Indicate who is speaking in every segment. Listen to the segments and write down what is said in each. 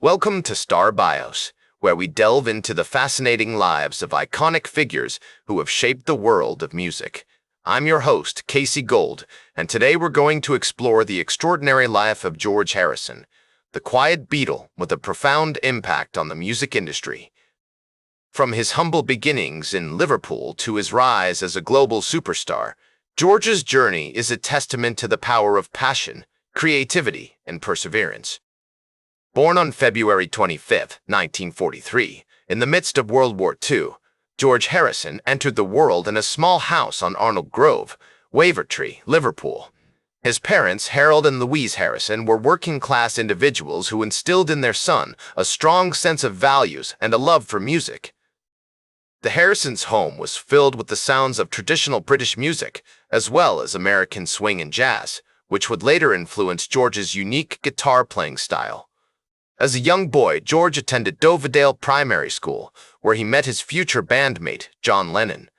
Speaker 1: Welcome to Star Bios, where we delve into the fascinating lives of iconic figures who have shaped the world of music. I'm your host, Casey Gold, and today we're going to explore the extraordinary life of George Harrison, the quiet Beatle with a profound impact on the music industry. From his humble beginnings in Liverpool to his rise as a global superstar, George's journey is a testament to the power of passion, creativity, and perseverance. Born on February 25, 1943, in the midst of World War II, George Harrison entered the world in a small house on Arnold Grove, Wavertree, Liverpool. His parents, Harold and Louise Harrison, were working-class individuals who instilled in their son a strong sense of values and a love for music. The Harrisons' home was filled with the sounds of traditional British music, as well as American swing and jazz, which would later influence George's unique guitar-playing style. As a young boy, George attended Dovedale Primary School, where he met his future bandmate, John Lennon.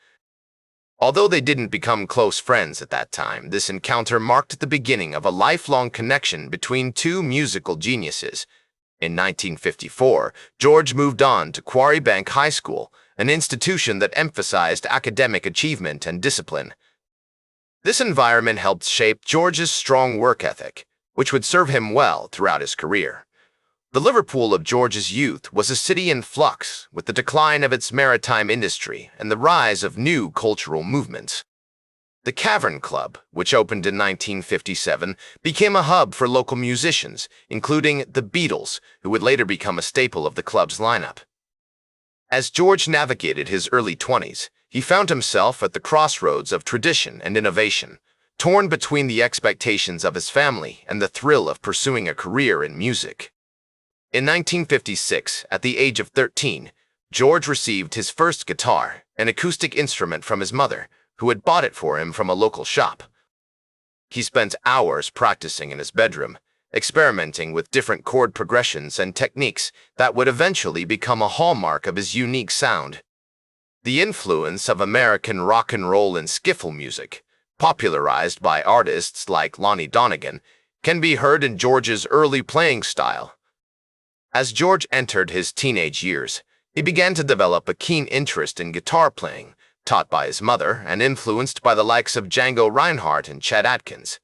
Speaker 1: Although they didn't become close friends at that time, this encounter marked the beginning of a lifelong connection between two musical geniuses. In 1954, George moved on to Quarrybank High School, an institution that emphasized academic achievement and discipline. This environment helped shape George's strong work ethic, which would serve him well throughout his career. The Liverpool of George's youth was a city in flux, with the decline of its maritime industry and the rise of new cultural movements. The Cavern Club, which opened in 1957, became a hub for local musicians, including the Beatles, who would later become a staple of the club's lineup. As George navigated his early 20s, he found himself at the crossroads of tradition and innovation, torn between the expectations of his family and the thrill of pursuing a career in music. In 1956, at the age of 13, George received his first guitar, an acoustic instrument from his mother, who had bought it for him from a local shop. He spent hours practicing in his bedroom, experimenting with different chord progressions and techniques that would eventually become a hallmark of his unique sound. The influence of American rock and roll and skiffle music, popularized by artists like Lonnie Donegan, can be heard in George's early playing style. As George entered his teenage years, he began to develop a keen interest in guitar playing, taught by his mother and influenced by the likes of Django Reinhardt and Chet Atkins.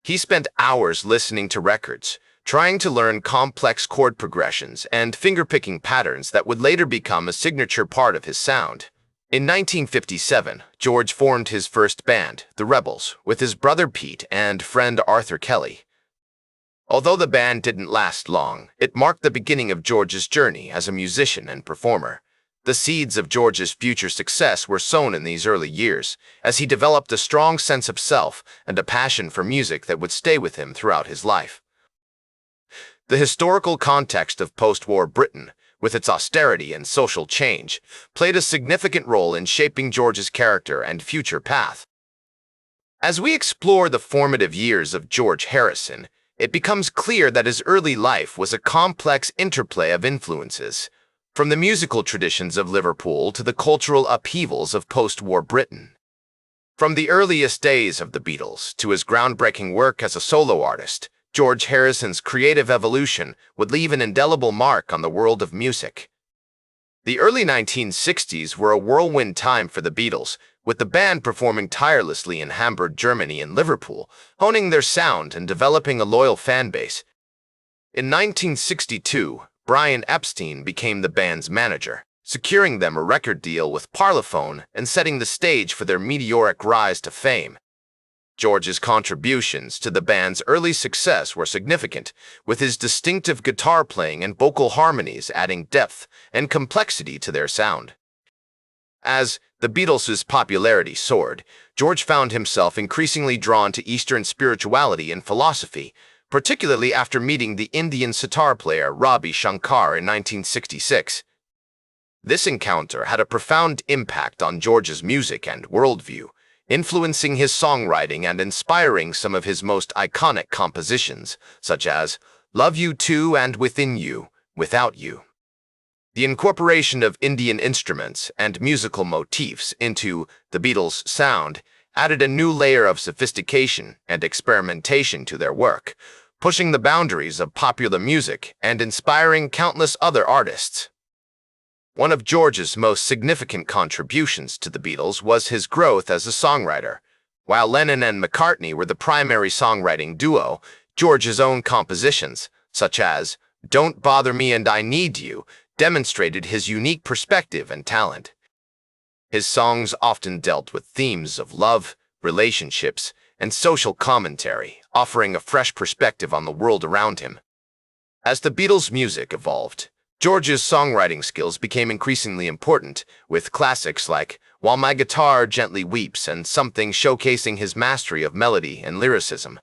Speaker 1: He spent hours listening to records, trying to learn complex chord progressions and finger-picking patterns that would later become a signature part of his sound. In 1957, George formed his first band, the Rebels, with his brother Pete and friend Arthur Kelly. Although the band didn't last long, it marked the beginning of George's journey as a musician and performer. The seeds of George's future success were sown in these early years, as he developed a strong sense of self and a passion for music that would stay with him throughout his life. The historical context of post-war Britain, with its austerity and social change, played a significant role in shaping George's character and future path. As we explore the formative years of George Harrison, it becomes clear that his early life was a complex interplay of influences, from the musical traditions of Liverpool to the cultural upheavals of post-war Britain. From the earliest days of the Beatles to his groundbreaking work as a solo artist, George Harrison's creative evolution would leave an indelible mark on the world of music. The early 1960s were a whirlwind time for the Beatles, with the band performing tirelessly in Hamburg, Germany and Liverpool, honing their sound and developing a loyal fan base. In 1962, Brian Epstein became the band's manager, securing them a record deal with Parlophone and setting the stage for their meteoric rise to fame. George's contributions to the band's early success were significant, with his distinctive guitar playing and vocal harmonies adding depth and complexity to their sound. As the Beatles' popularity soared, George found himself increasingly drawn to Eastern spirituality and philosophy, particularly after meeting the Indian sitar player Ravi Shankar in 1966. This encounter had a profound impact on George's music and worldview, influencing his songwriting and inspiring some of his most iconic compositions, such as Love You Too and Within You, Without You. The incorporation of Indian instruments and musical motifs into the Beatles' sound added a new layer of sophistication and experimentation to their work, pushing the boundaries of popular music and inspiring countless other artists. One of George's most significant contributions to the Beatles was his growth as a songwriter. While Lennon and McCartney were the primary songwriting duo, George's own compositions, such as "Don't Bother Me" and "I Need You," demonstrated his unique perspective and talent. His songs often dealt with themes of love, relationships, and social commentary, offering a fresh perspective on the world around him. As the Beatles' music evolved, George's songwriting skills became increasingly important, with classics like "While My Guitar Gently Weeps" and "Something" showcasing his mastery of melody and lyricism.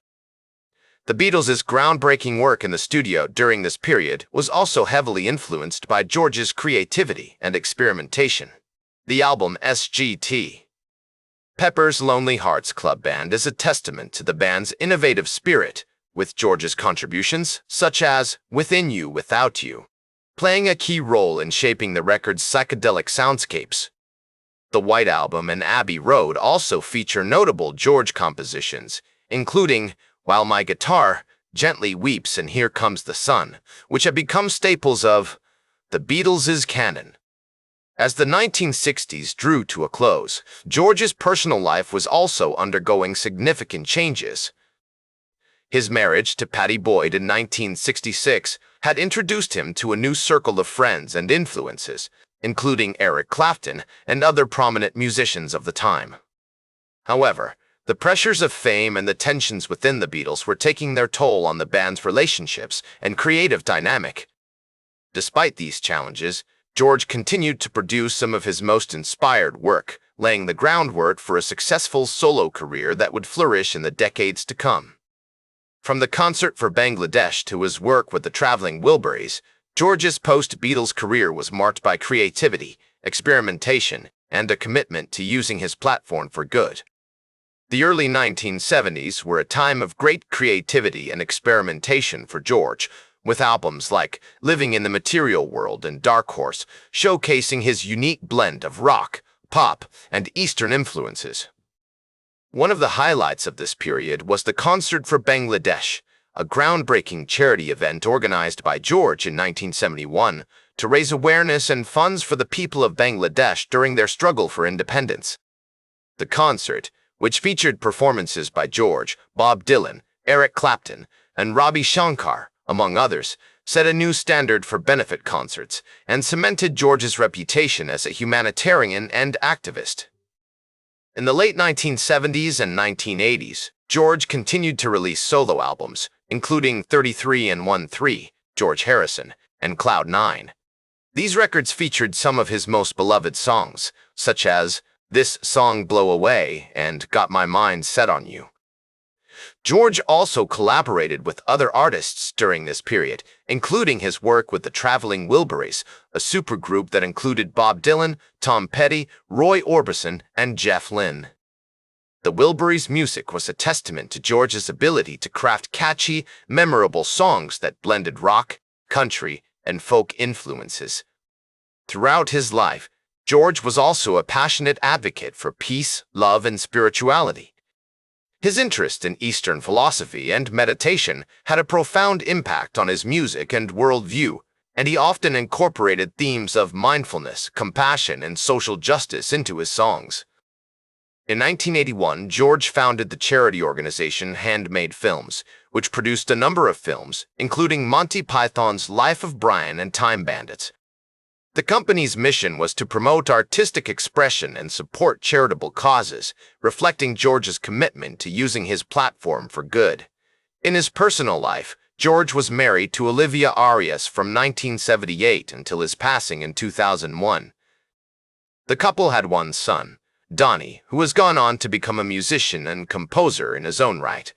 Speaker 1: The Beatles' groundbreaking work in the studio during this period was also heavily influenced by George's creativity and experimentation. The album Sgt. Pepper's Lonely Hearts Club Band is a testament to the band's innovative spirit, with George's contributions, such as "Within You, Without You," playing a key role in shaping the record's psychedelic soundscapes. The White Album and Abbey Road also feature notable George compositions, including "While My Guitar Gently Weeps" and "Here Comes the Sun," which have become staples of the Beatles' canon. As the 1960s drew to a close, George's personal life was also undergoing significant changes. His marriage to Pattie Boyd in 1966 had introduced him to a new circle of friends and influences, including Eric Clapton and other prominent musicians of the time. However, the pressures of fame and the tensions within the Beatles were taking their toll on the band's relationships and creative dynamic. Despite these challenges, George continued to produce some of his most inspired work, laying the groundwork for a successful solo career that would flourish in the decades to come. From the Concert for Bangladesh to his work with the Traveling Wilburys, George's post-Beatles career was marked by creativity, experimentation, and a commitment to using his platform for good. The early 1970s were a time of great creativity and experimentation for George, with albums like "Living in the Material World" and "Dark Horse" showcasing his unique blend of rock, pop, and Eastern influences. One of the highlights of this period was the Concert for Bangladesh, a groundbreaking charity event organized by George in 1971 to raise awareness and funds for the people of Bangladesh during their struggle for independence. The concert, which featured performances by George, Bob Dylan, Eric Clapton, and Ravi Shankar, among others, set a new standard for benefit concerts and cemented George's reputation as a humanitarian and activist. In the late 1970s and 1980s, George continued to release solo albums, including 33 and 1-3, George Harrison, and Cloud 9. These records featured some of his most beloved songs, such as "This Song Blow Away" and "Got My Mind Set on You." George also collaborated with other artists during this period, including his work with the Traveling Wilburys, a supergroup that included Bob Dylan, Tom Petty, Roy Orbison, and Jeff Lynne. The Wilburys' music was a testament to George's ability to craft catchy, memorable songs that blended rock, country, and folk influences. Throughout his life, George was also a passionate advocate for peace, love, and spirituality. His interest in Eastern philosophy and meditation had a profound impact on his music and worldview, and he often incorporated themes of mindfulness, compassion, and social justice into his songs. In 1981, George founded the charity organization Handmade Films, which produced a number of films, including Monty Python's Life of Brian and Time Bandits. The company's mission was to promote artistic expression and support charitable causes, reflecting George's commitment to using his platform for good. In his personal life, George was married to Olivia Arias from 1978 until his passing in 2001. The couple had one son, Donnie, who has gone on to become a musician and composer in his own right.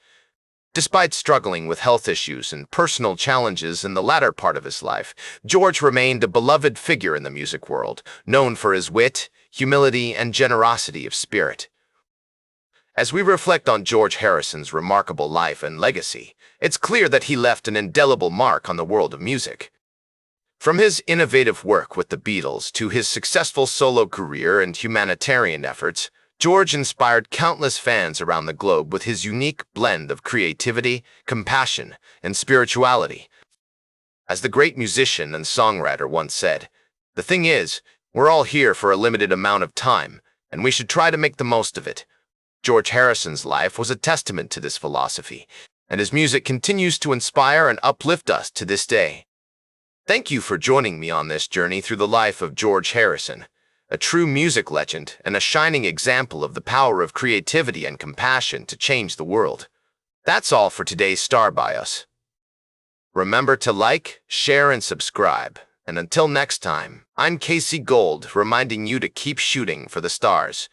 Speaker 1: Despite struggling with health issues and personal challenges in the latter part of his life, George remained a beloved figure in the music world, known for his wit, humility, and generosity of spirit. As we reflect on George Harrison's remarkable life and legacy, it's clear that he left an indelible mark on the world of music. From his innovative work with the Beatles to his successful solo career and humanitarian efforts, George inspired countless fans around the globe with his unique blend of creativity, compassion, and spirituality. As the great musician and songwriter once said, "The thing is, we're all here for a limited amount of time, and we should try to make the most of it." George Harrison's life was a testament to this philosophy, and his music continues to inspire and uplift us to this day. Thank you for joining me on this journey through the life of George Harrison, a true music legend and a shining example of the power of creativity and compassion to change the world. That's all for today's Star Bios. Remember to like, share, and subscribe. And until next time, I'm Casey Gold, reminding you to keep shooting for the stars.